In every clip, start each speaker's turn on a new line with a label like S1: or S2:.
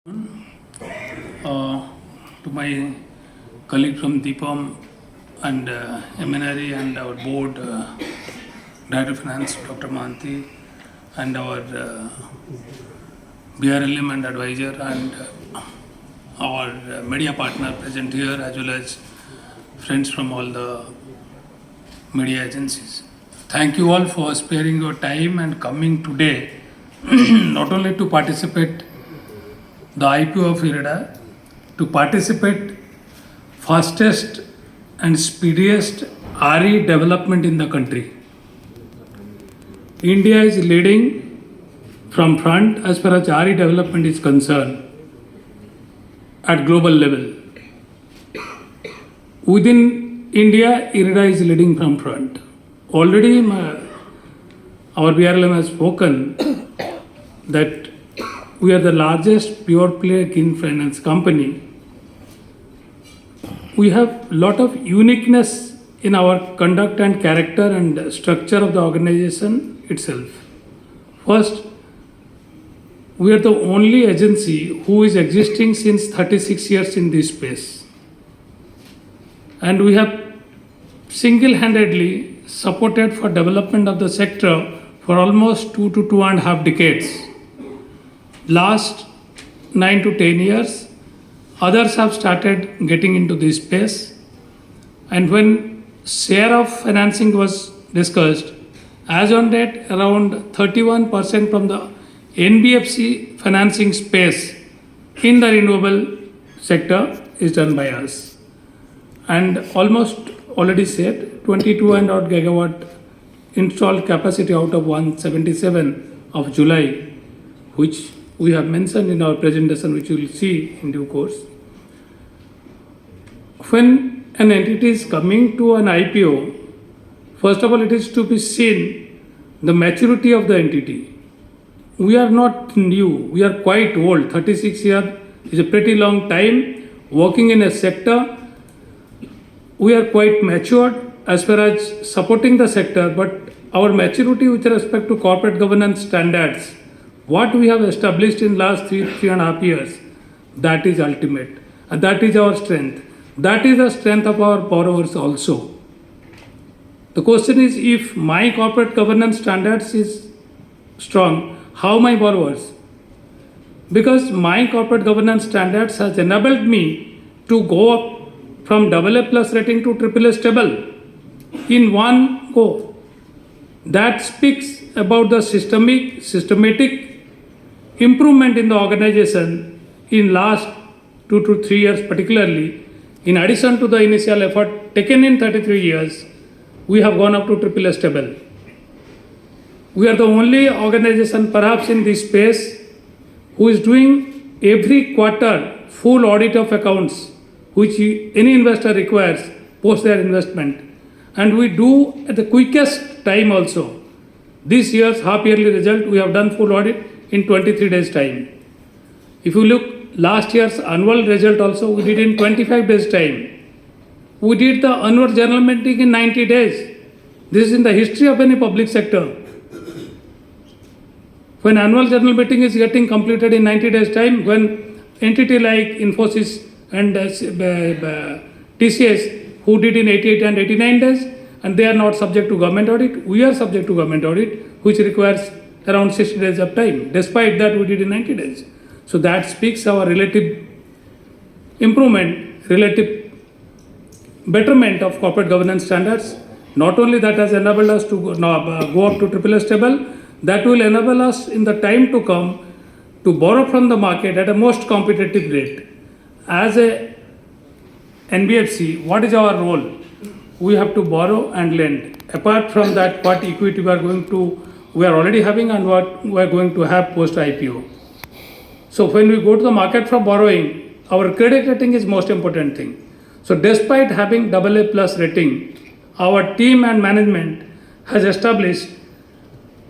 S1: To my colleague from Deepam and MNRE and our board, Director of Finance, Dr. Manti, and our BRLM and advisor, and our media partner present here, as well as friends from all the media agencies. Thank you all for sparing your time and coming today, not only to participate the IPO of IREDA, to participate fastest and speediest RE development in the country. India is leading from front as far as RE development is concerned at global level. Within India, IREDA is leading from front. Already our BRLM has spoken that we are the largest pure play green finance company. We have a lot of uniqueness in our conduct and character and structure of the organization itself. First, we are the only agency who is existing since 36 years in this space. And we have single-handedly supported for development of the sector for almost 2 to 2.5 decades. Last 9 to 10 years, others have started getting into this space. And when share of financing was discussed, as on date, around 31% from the NBFC financing space in the renewable sector is done by us. And almost already said, 22 and odd gigawatt installed capacity out of 177 of July, which we have mentioned in our presentation, which you will see in due course. When an entity is coming to an IPO, first of all, it is to be seen the maturity of the entity. We are not new, we are quite old. 36 years is a pretty long time working in a sector. We are quite matured as far as supporting the sector, but our maturity with respect to corporate governance standards, what we have established in last 3.5 years, that is ultimate. And that is our strength. That is the strength of our borrowers also. The question is, if my corporate governance standards is strong, how my borrowers? Because my corporate governance standards has enabled me to go up from AA plus rating to AAA stable in one go. That speaks about the systematic improvement in the organization in last 2 to 3 years particularly. In addition to the initial effort taken in 33 years, we have gone up to AAA stable. We are the only organization perhaps in this space who is doing every quarter full audit of accounts, which any investor requires post their investment. And we do at the quickest time also. This year's half yearly result, we have done full audit in 23 days time. If you look last year's annual result also, we did in 25 days time. We did the annual general meeting in 90 days. This is in the history of any public sector. When annual general meeting is getting completed in 90 days time, when entity like Infosys and TCS, who did in 88 and 89 days, and they are not subject to government audit, we are subject to government audit, which requires around 60 days of time. Despite that, we did in 90 days. So that speaks our relative improvement, relative betterment of corporate governance standards. Not only that has enabled us to go up to AAA stable, that will enable us in the time to come to borrow from the market at a most competitive rate. As a NBFC, what is our role? We have to borrow and lend. Apart from that, what equity we are already having and what we are going to have post IPO. So when we go to the market for borrowing, our credit rating is most important thing. So despite having AA plus rating, our team and management has established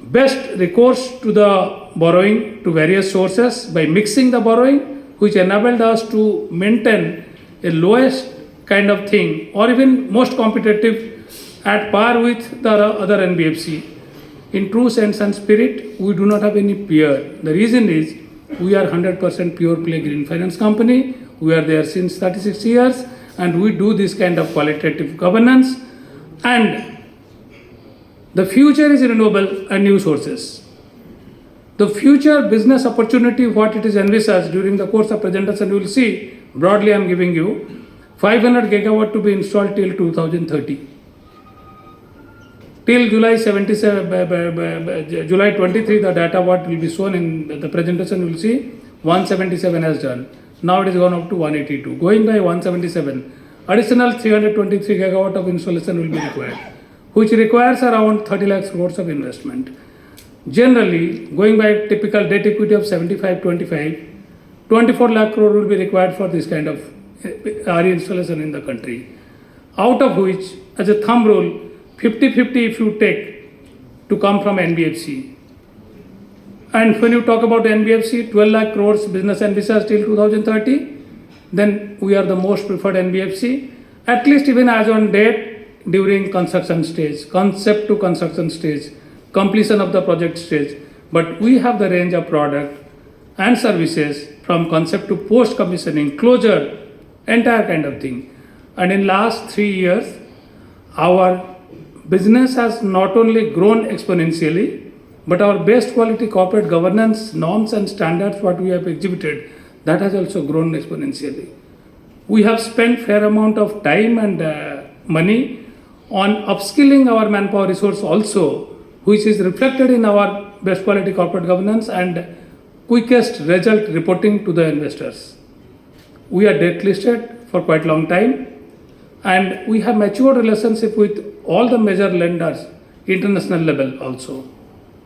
S1: best recourse to the borrowing to various sources by mixing the borrowing, which enabled us to maintain a lowest kind of thing or even most competitive at par with the other NBFC. In true sense and spirit, we do not have any peer. The reason is We are 100% pure play green finance company. We are there since 36 years and we do this kind of qualitative governance. And the future is renewable and new sources. The future business opportunity, what it is envisaged during the course of presentation, you will see. Broadly, I am giving you 500 gigawatt to be installed till 2030. Till July 23, the data what will be shown in the presentation, you will see 177 has done. Now it is gone up to 182. Going by 177, additional 323 gigawatt of installation will be required, which requires around 30 lakhs crores of investment. Generally, going by typical debt equity of 75-25, 24 lakh crore will be required for this kind of RE installation in the country. Out of which, as a thumb rule, 50-50 if you take to come from NBFC. And when you talk about NBFC, 12 lakh crores business envisaged till 2030, then we are the most preferred NBFC, at least even as on date during construction stage, concept to construction stage, completion of the project stage. But we have the range of product and services from concept to post commissioning, closure, entire kind of thing. And in last 3 years, our business has not only grown exponentially, but our best quality corporate governance norms and standards what we have exhibited, that has also grown exponentially. We have spent fair amount of time and money on upskilling our manpower resource also, which is reflected in our best quality corporate governance and quickest result reporting to the investors. We are debt listed for quite long time and we have matured relationship with all the major lenders, international level also.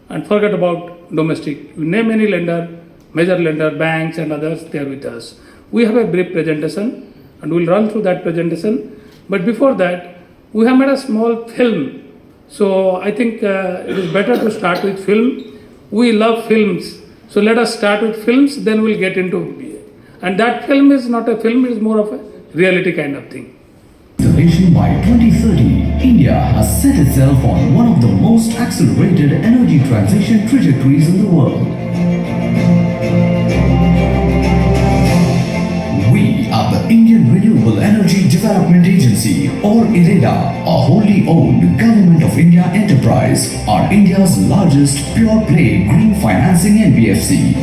S1: And forget about domestic. You name any lender, major lender, banks and others, they are with us. We have a brief presentation and we'll run through that presentation. But before that, we have made a small film. So I think it is better to start with film. We love films. So let us start with films, then we'll get into. And that film is not a film, it is more of a reality kind of thing.
S2: By 2030, India has set itself on one of the most accelerated energy transition trajectories in the world. We are the Indian Renewable Energy Development Agency, or IREDA, a wholly owned Government of India enterprise, are India's largest pure-play green financing NBFC.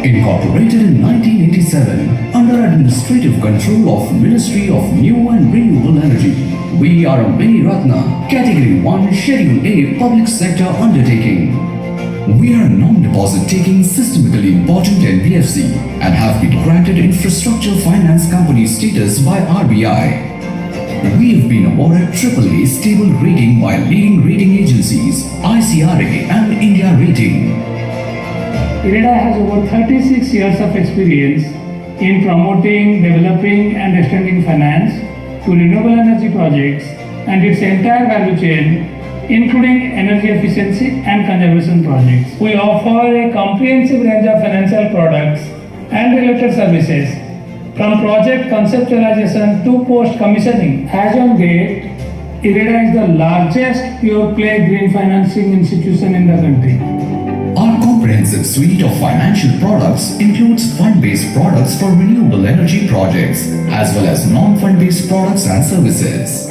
S2: Incorporated in 1987 under administrative control of Ministry of New and Renewable Energy, we are a Mini Ratna Category 1 Schedule A public sector undertaking. We are a non-deposit taking systemically important NBFC and have been granted infrastructure finance company status by RBI. We have been awarded AAA stable rating by leading rating agencies ICRA and India Rating.
S1: IREDA has over 36 years of experience in promoting, developing and extending finance to renewable energy projects and its entire value chain, including energy efficiency and conservation projects. We offer a comprehensive range of financial products and related services from project conceptualization to post-commissioning. As on date, IREDA is the largest pure-play green financing institution in the country.
S2: Our comprehensive suite of financial products includes fund-based products for renewable energy projects as well as non-fund-based products and services.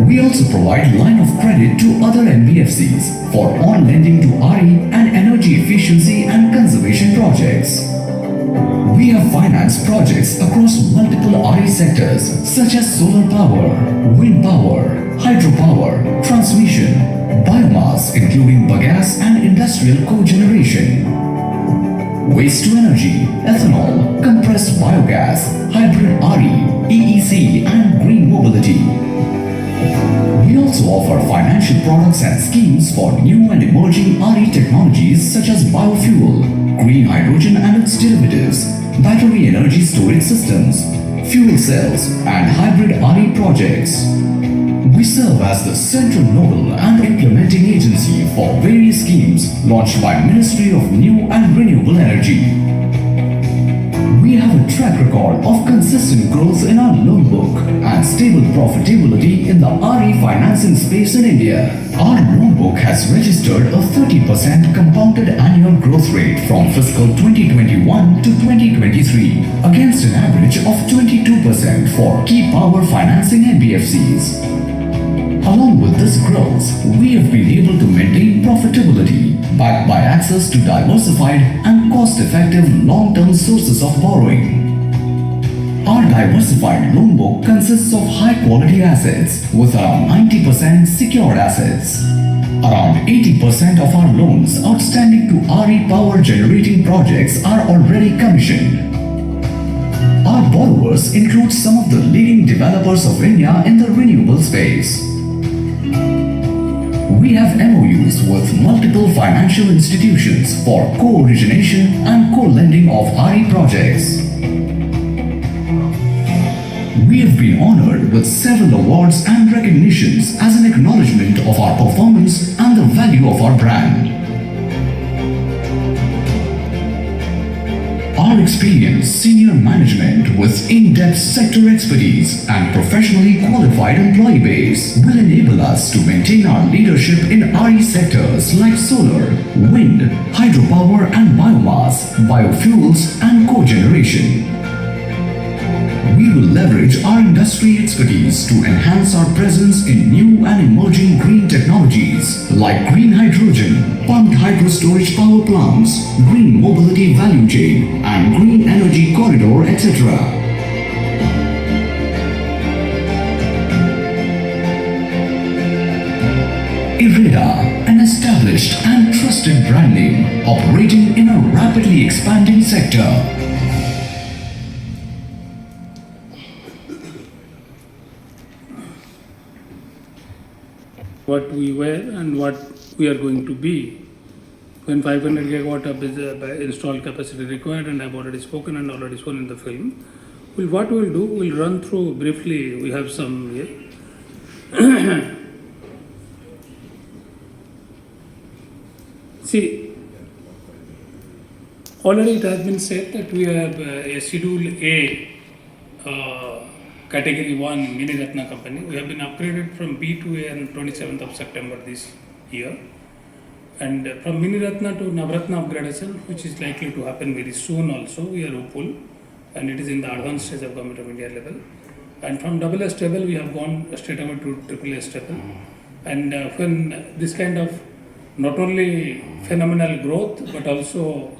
S2: We also provide line of credit to other NBFCs for on-lending to RE and energy efficiency and conservation projects. We have financed projects across multiple RE sectors such as solar power, wind power, hydropower, transmission, biomass including bagasse and industrial cogeneration, waste to energy, ethanol, compressed biogas, hybrid RE, EEC and green mobility. We also offer financial products and schemes for new and emerging RE technologies such as biofuel, green hydrogen and its derivatives, battery energy storage systems, fuel cells and hybrid RE projects. We serve as the central nodal and implementing agency for various schemes launched by Ministry of New and Renewable Energy. We have a track record record of consistent growth in our loan book and stable profitability in the RE financing space in India. Our loan book has registered a 30% compounded annual growth rate from fiscal 2021 to 2023 against an average of 22% for key power financing NBFCs. Along with this growth, we have been able to maintain profitability backed by access to diversified and cost-effective long-term sources of borrowing. Our diversified loan book consists of high-quality assets with around 90% secured assets. Around 80% of our loans outstanding to RE power generating projects are already commissioned. Our borrowers include some of the leading developers of India in the renewable space. We have MOUs with multiple financial institutions for co-origination and co-lending of RE projects. We have been honored with several awards and recognitions as an acknowledgement of our performance and the value of our brand. Our experienced senior management with in-depth sector expertise and professionally qualified employee base will enable us to maintain our leadership in RE sectors like solar, wind, hydropower and biomass, biofuels and cogeneration. We will leverage our industry expertise to enhance our presence in new and emerging green technologies like green hydrogen, pumped hydro storage power plants, green mobility value chain, and green energy corridor, etc. IREDA, an established and trusted brand name operating in a rapidly expanding sector.
S1: What we were and what we are going to be when 500 gigawatt of installed capacity required, and I've already spoken and already shown in the film. What we'll do, we'll run through briefly. We have some here. See, already it has been said that we have a Schedule A Category 1 Mini Ratna company. We have been upgraded from B to A on 27th of September this year. And from Mini Ratna to Navratna upgradation, which is likely to happen very soon also, we are hopeful. And it is in the advanced stage of Government of India level. And from AA stable, we have gone straight away to AAA stable. And when this kind of not only phenomenal growth, but also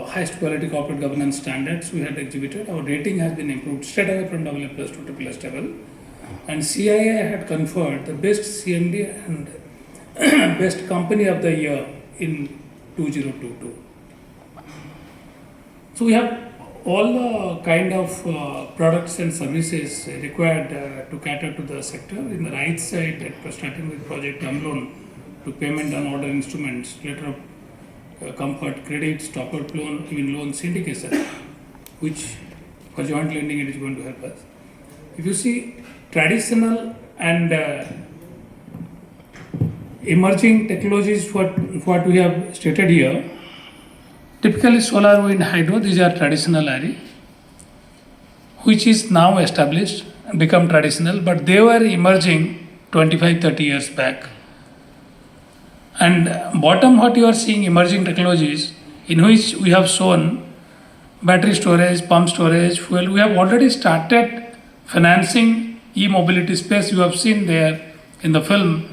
S1: highest quality corporate governance standards we had exhibited, our rating has been improved straight away from AA plus to AAA stable. And CIA had conferred the best CMD and best company of the year in 2022. So we have all the kind of products and services required to cater to the sector. In the right side, starting with project term loan to payment on order instruments, letter of comfort, credits, top-up loan, even loan syndication, which for joint lending it is going to help us. If you see traditional and emerging technologies, what we have stated here, typically solar, wind, hydro, these are traditional area, which is now established and become traditional, but they were emerging 25-30 years back. And bottom, what you are seeing, emerging technologies, in which we have shown battery storage, pump storage, fuel. We have already started financing e-mobility space. You have seen there in the film.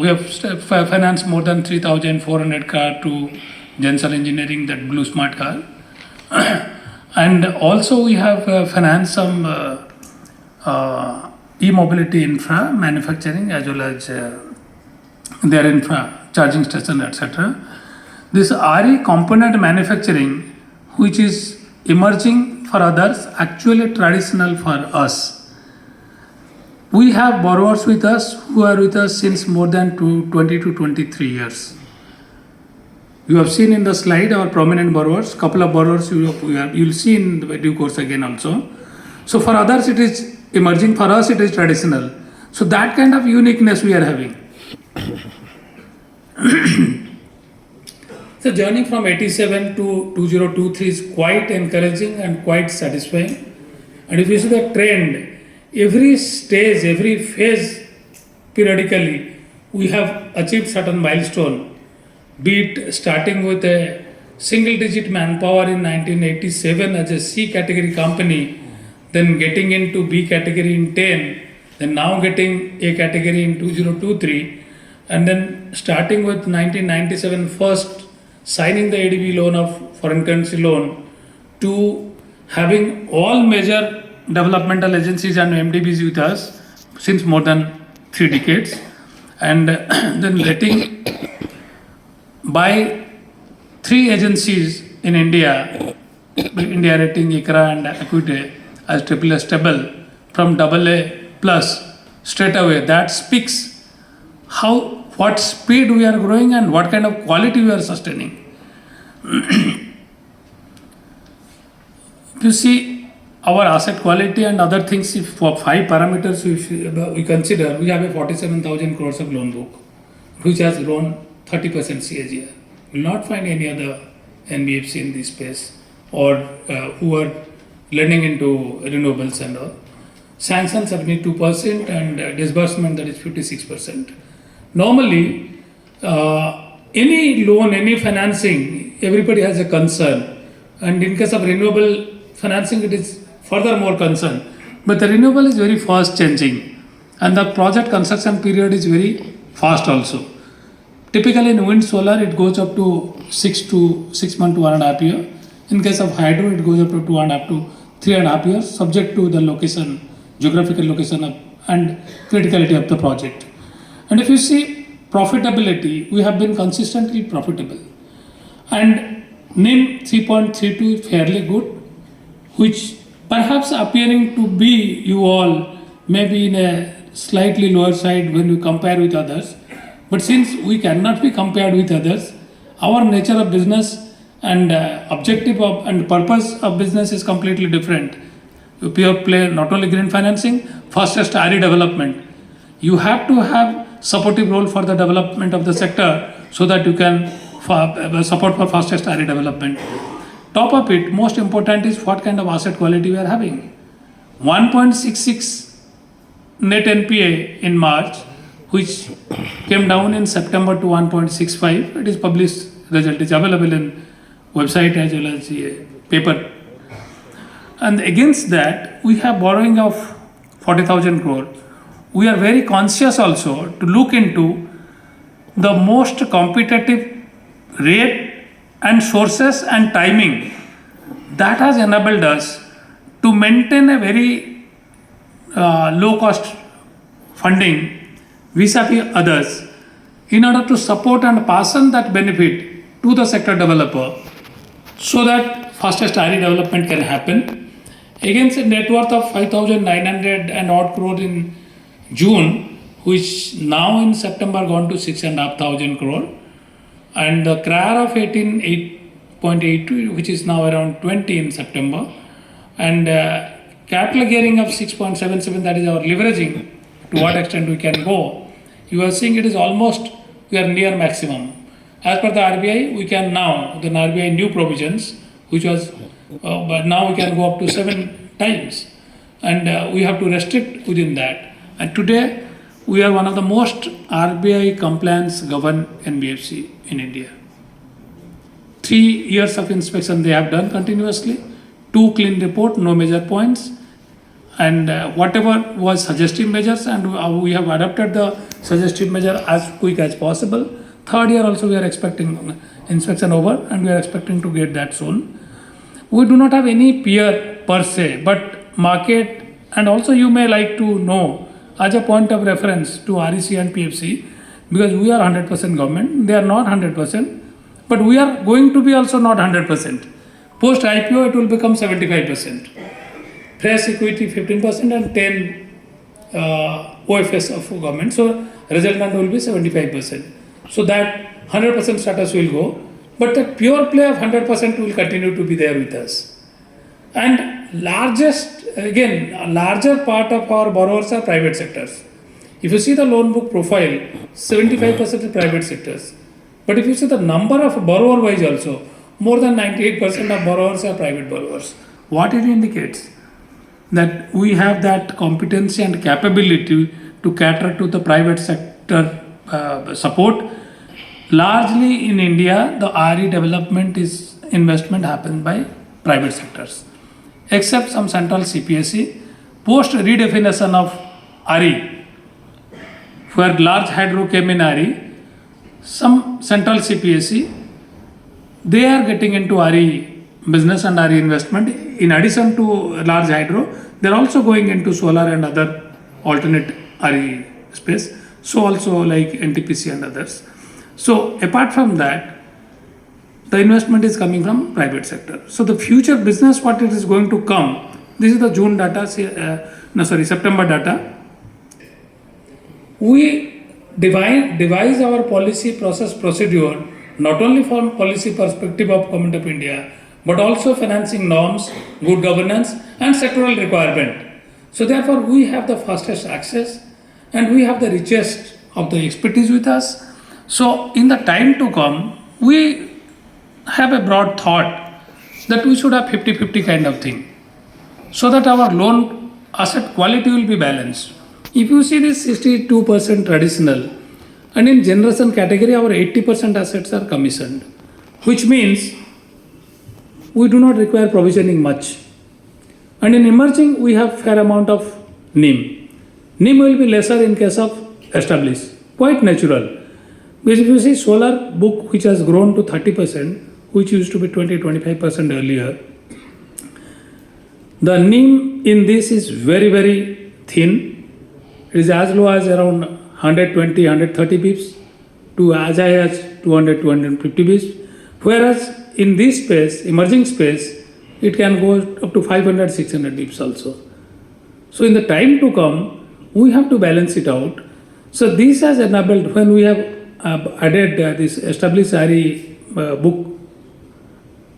S1: We have financed more than 3,400 car to Gensal Engineering, that blue smart car. And also we have financed some e-mobility infra manufacturing as well as their infra, charging station, etc. This RE component manufacturing, which is emerging for others, actually traditional for us. We have borrowers with us who are with us since more than 20 to 23 years. You have seen in the slide our prominent borrowers, couple of borrowers you will see in the due course again also. So for others it is emerging, for us it is traditional. So that kind of uniqueness we are having. The journey from 87 to 2023 is quite encouraging and quite satisfying. And if you see the trend, every stage, every phase, periodically, we have achieved certain milestone. Be it starting with a single digit manpower in 1987 as a C category company, then getting into B category in 10, then now getting A category in 2023, and then starting with 1997 first signing the ADB loan of foreign currency loan to having all major developmental agencies and MDBs with us since more than 3 decades, and then letting by 3 agencies in India, India Rating, ICRA and Equity as AAA stable from AA plus straight away. That speaks what speed we are growing and what kind of quality we are sustaining. If you see our asset quality and other things, if for 5 parameters we consider, we have a 47,000 crores of loan book, which has grown 30% CAGR. You will not find any other NBFC in this space or who are lending into renewables and all. Sanctions 72% and disbursement that is 56%. Normally, any loan, any financing, everybody has a concern. And in case of renewable financing, it is further more concern. But the renewable is very fast changing. And the project construction period is very fast also. Typically in wind solar, it goes up to 6 months to 1.5 years. In case of hydro, it goes up to 2.5 to 3.5 years, subject to the location, geographical location and criticality of the project. And if you see profitability, we have been consistently profitable. And NIM 3.32 is fairly good, which perhaps appearing to be you all maybe in a slightly lower side when you compare with others. But since we cannot be compared with others, our nature of business and objective of and purpose of business is completely different. You pure play not only green financing, fastest RE development. You have to have supportive role for the development of the sector so that you can support for fastest RE development. Top of it, most important is what kind of asset quality we are having. 1.66 net NPA in March, which came down in September to 1.65. It is published result, is available in website as well as paper. And against that, we have borrowing of 40,000 crore. We are very conscious also to look into the most competitive rate and sources and timing. That has enabled us to maintain a very low cost funding vis-a-vis others in order to support and pass on that benefit to the sector developer so that fastest RE development can happen. Against a net worth of 5,900 and odd crore in June, which now in September gone to 6,500 crore, and the Crore of 8.82, which is now around 20 in September, and capital gearing of 6.77, that is our leveraging, to what extent we can go. You are seeing it is almost, we are near maximum. As per the RBI, we can now, the RBI new provisions, which was, but now we can go up to 7 times. And we have to restrict within that. And today, we are one of the most RBI compliance governed NBFC in India. 3 years of inspection they have done continuously, 2 clean report, no major points, and whatever was suggestive measures, and we have adopted the suggestive measure as quick as possible. 3rd year also we are expecting inspection over, and we are expecting to get that soon. We do not have any peer per se, but market, and also you may like to know as a point of reference to REC and PFC, because we are 100% government, they are not 100%, but we are going to be also not 100%. Post IPO, it will become 75%. Fresh equity 15% and 10 OFS of government. So resultant will be 75%. So that 100% status will go, but the pure play of 100% will continue to be there with us. And largest, again, a larger part of our borrowers are private sectors. If you see the loan book profile, 75% is private sectors. But if you see the number of borrower wise also, more than 98% of borrowers are private borrowers. What it indicates? That we have that competency and capability to cater to the private sector support. Largely in India, the RE development is investment happens by private sectors, except some central CPSE. Post redefinition of RE, where large hydro came in RE, some central CPSE, they are getting into RE business and RE investment. In addition to large hydro, they are also going into solar and other alternate RE space. So also like NTPC and others. So apart from that, the investment is coming from private sector. So the future business, what it is going to come, this is the June data, September data. We devise our policy process procedure not only from policy perspective of Government of India, but also financing norms, good governance and sectoral requirement. So therefore we have the fastest access and we have the richest of the expertise with us. So in the time to come, we have a broad thought that we should have 50-50 kind of thing, so that our loan asset quality will be balanced. If you see this 62% traditional, and in generation category our 80% assets are commissioned, which means we do not require provisioning much. And in emerging we have fair amount of NIM. NIM will be lesser in case of established, quite natural. Because if you see solar book which has grown to 30%, which used to be 20-25% earlier, the NIM in this is very, very thin. It is as low as around 120, 130 bips to as high as 200, 250 bips. Whereas in this space, emerging space, it can go up to 500, 600 bips also. So in the time to come, we have to balance it out. So this has enabled, when we have added this established RE book,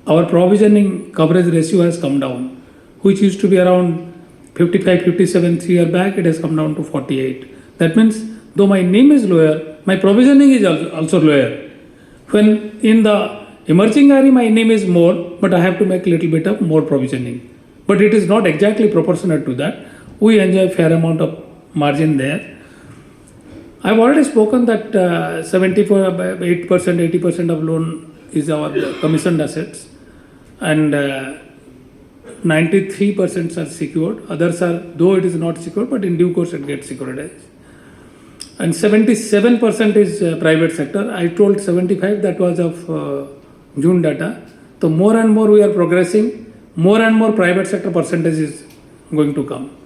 S1: our provisioning coverage ratio has come down, which used to be around 55, 57 3 years back, it has come down to 48. That means though my NIM is lower, my provisioning is also lower. When in the emerging RE, my NIM is more, but I have to make a little bit of more provisioning. But it is not exactly proportionate to that. We enjoy a fair amount of margin there. I have already spoken that 78%, 80% of loan is our commissioned assets, and 93% are secured. Others are, though it is not secured, but in due course it gets securitized. And 77% is private sector. I told 75, that was of June data. So more and more we are progressing, more and more private sector percentage is going to come.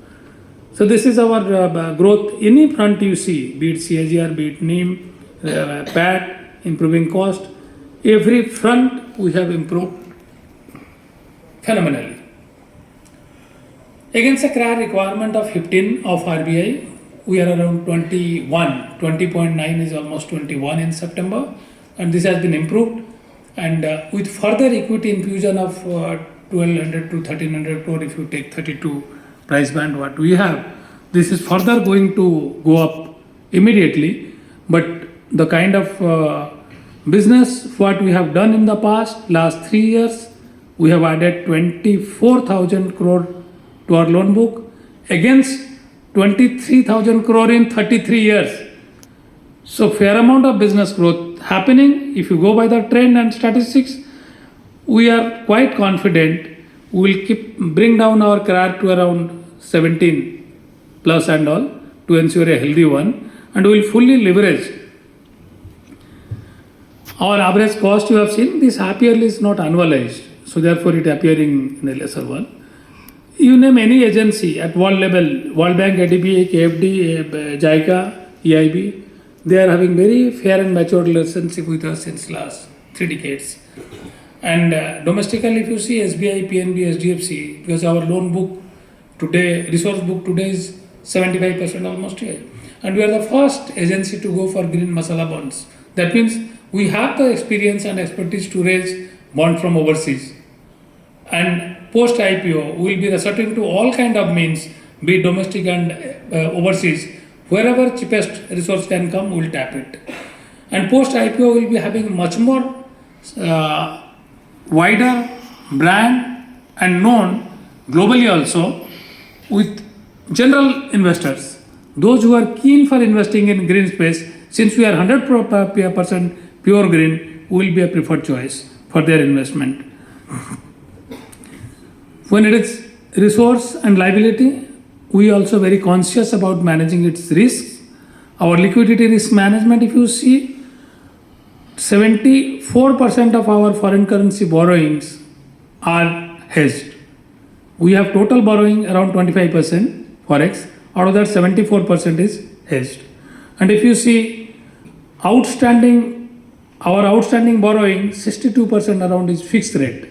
S1: So this is our growth. Any front you see, be it CAGR, be it NIM, PAT, improving cost, every front we have improved phenomenally. Against a CRAR requirement of 15 of RBI, we are around 21, 20.9 is almost 21 in September, and this has been improved. And with further equity infusion of 1200 to 1300 crore, if you take 32 price band what we have, this is further going to go up immediately. But the kind of business what we have done in the last 3 years, we have added 24,000 crore to our loan book against 23,000 crore in 33 years. So fair amount of business growth happening. If you go by the trend and statistics, we are quite confident we will bring down our CRAR to around 17 plus and all to ensure a healthy one, and we will fully leverage our average cost. You have seen this half yearly is not annualized, so therefore it appearing in a lesser one. You name any agency at world level, World Bank, ADB, KFD, JICA, EIB, they are having very fair and mature relationship with us since last 3 decades. And domestically, if you see SBI, PNB, SDFC, because our loan book today, resource book today is 75% almost here. And we are the first agency to go for green masala bonds. That means we have the experience and expertise to raise bond from overseas. And post IPO, we will be resorting to all kind of means, be it domestic and overseas. Wherever cheapest resource can come, we will tap it. And post IPO will be having much more wider brand and known globally also with general investors. Those who are keen for investing in green space, since we are 100% pure green, will be a preferred choice for their investment. When it is resource and liability, we also very conscious about managing its risks. Our liquidity risk management, if you see, 74% of our foreign currency borrowings are hedged. We have total borrowing around 25% forex. Out of that, 74% is hedged. And if you see our outstanding borrowing, 62% around is fixed rate.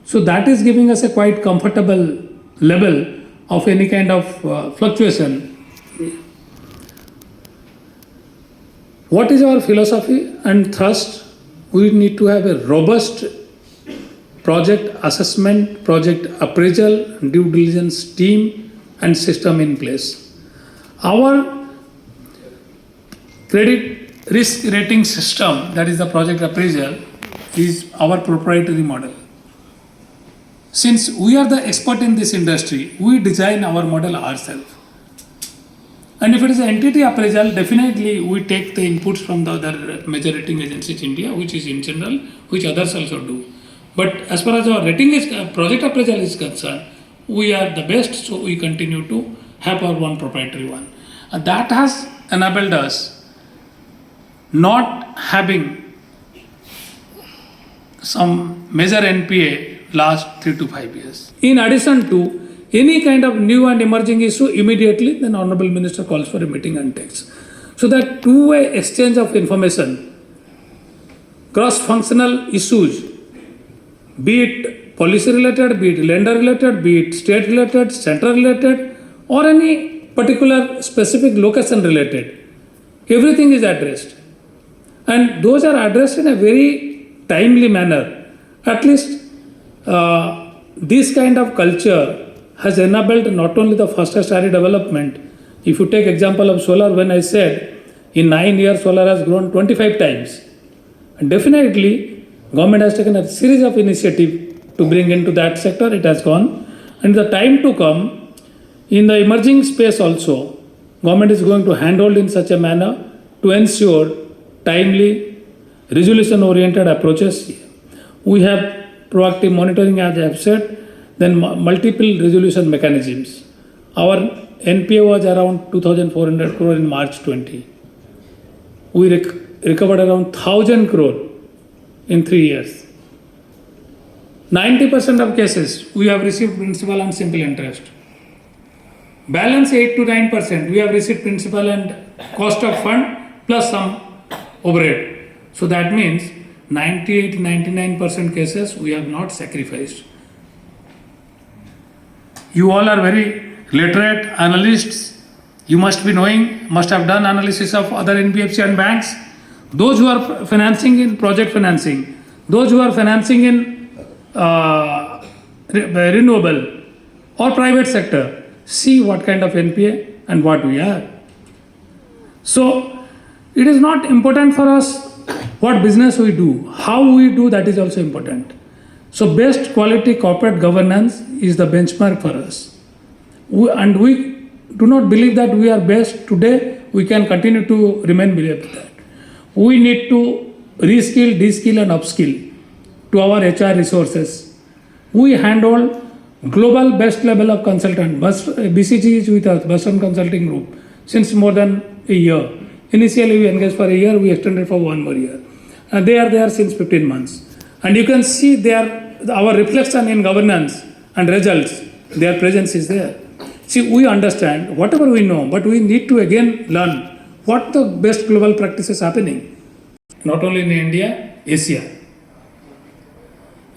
S1: So that is giving us a quite comfortable level of any kind of fluctuation. What is our philosophy and thrust? We need to have a robust project assessment, project appraisal, due diligence team and system in place. Our credit risk rating system, that is the project appraisal, is our proprietary model. Since we are the expert in this industry, we design our model ourselves. And if it is an entity appraisal, definitely we take the inputs from the other major rating agencies in India, which is in general, which others also do. But as far as our rating is, project appraisal is concerned, we are the best, so we continue to have our one proprietary one. And that has enabled us not having some major NPA last 3 to 5 years. In addition to any kind of new and emerging issue, immediately the Honorable Minister calls for a meeting and takes. So that two-way exchange of information, cross-functional issues, be it policy related, be it lender related, be it state related, central related, or any particular specific location related, everything is addressed. And those are addressed in a very timely manner. At least this kind of culture has enabled not only the fastest RE development. If you take example of solar, when I said in 9 years solar has grown 25 times, and definitely government has taken a series of initiatives to bring into that sector. It has gone, and the time to come in the emerging space also, government is going to handhold in such a manner to ensure timely resolution-oriented approaches. We have proactive monitoring, as I have said, then multiple resolution mechanisms. Our NPA was around 2,400 crore in March 20. We recovered around 1,000 crore in 3 years. 90% of cases, we have received principal and simple interest. Balance 8 to 9%, we have received principal and cost of fund plus some overhead. So that means 98-99% cases we have not sacrificed. You all are very literate analysts. You must be knowing, must have done analysis of other NBFC and banks. Those who are financing in project financing, those who are financing in renewable or private sector, see what kind of NPA and what we are. So it is not important for us what business we do, how we do, that is also important. So best quality corporate governance is the benchmark for us. And we do not believe that we are best today, we can continue to remain believe that. We need to reskill, deskill and upskill to our HR resources. We handle global best level of consultant. BCG is with us, Boston Consulting Group, since more than a year. Initially we engaged for a year, we extended for 1 more year. And they are there since 15 months. And you can see our reflection in governance and results, their presence is there. See, we understand whatever we know, but we need to again learn what the best global practices happening, not only in India, Asia.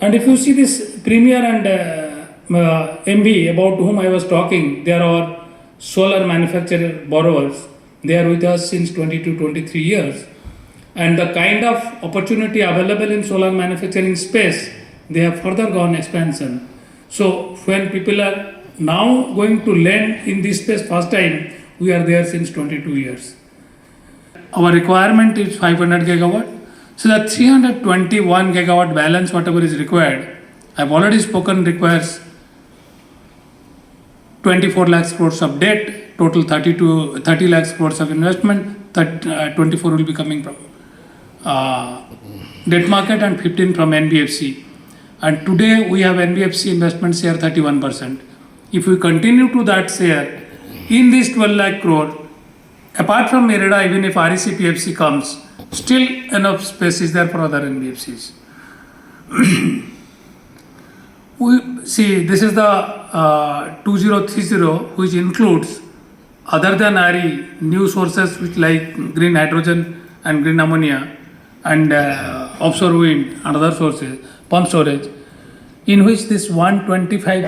S1: And if you see this Premier and MB about whom I was talking, they are our solar manufacturer borrowers. They are with us since 22-23 years. And the kind of opportunity available in solar manufacturing space, they have further gone expansion. So when people are now going to lend in this space first time, we are there since 22 years. Our requirement is 500 gigawatt. So the 321 gigawatt balance, whatever is required, I've already spoken, requires 24 lakhs crores of debt, total 30 lakhs crores of investment, 24 will be coming from debt market and 15 from NBFC. And today we have NBFC investment share 31%. If we continue to that share in this 12 lakh crore, apart from IREDA, even if REC PFC comes, still enough space is there for other NBFCs. We see this is the 2030, which includes other than RE new sources which like green hydrogen and green ammonia and offshore wind and other sources, pump storage, in which this 125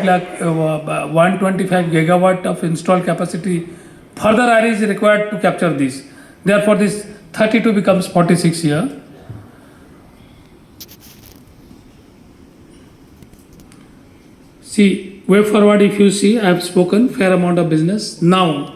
S1: gigawatt of installed capacity further RE is required to capture this. Therefore, this 32 becomes 46 here. See, way forward, if you see, I have spoken fair amount of business. Now,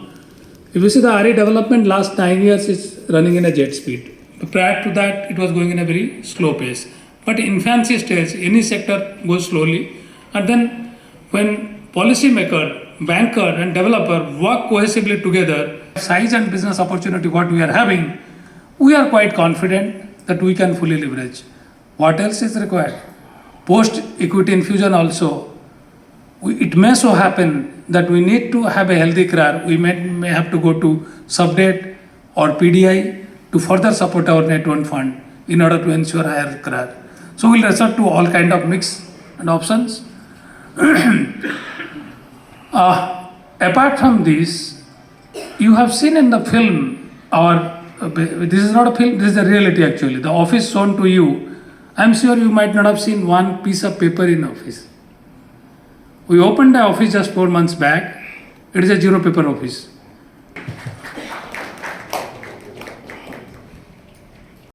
S1: if you see the RE development last 9 years is running in a jet speed. Prior to that, it was going in a very slow pace. But in infancy stage, any sector goes slowly. And then when policymaker, banker and developer work cohesively together, size and business opportunity what we are having, we are quite confident that we can fully leverage. What else is required? Post equity infusion also. It may so happen that we need to have a healthy CRAR. We may have to go to subdebt or PDI to further support our net one fund in order to ensure higher CRAR. So we'll resort to all kind of mix and options. Apart from this, you have seen in the film, this is not a film, this is a reality actually. The office shown to you, I'm sure you might not have seen one piece of paper in office. We opened the office just 4 months back. It is a zero paper office.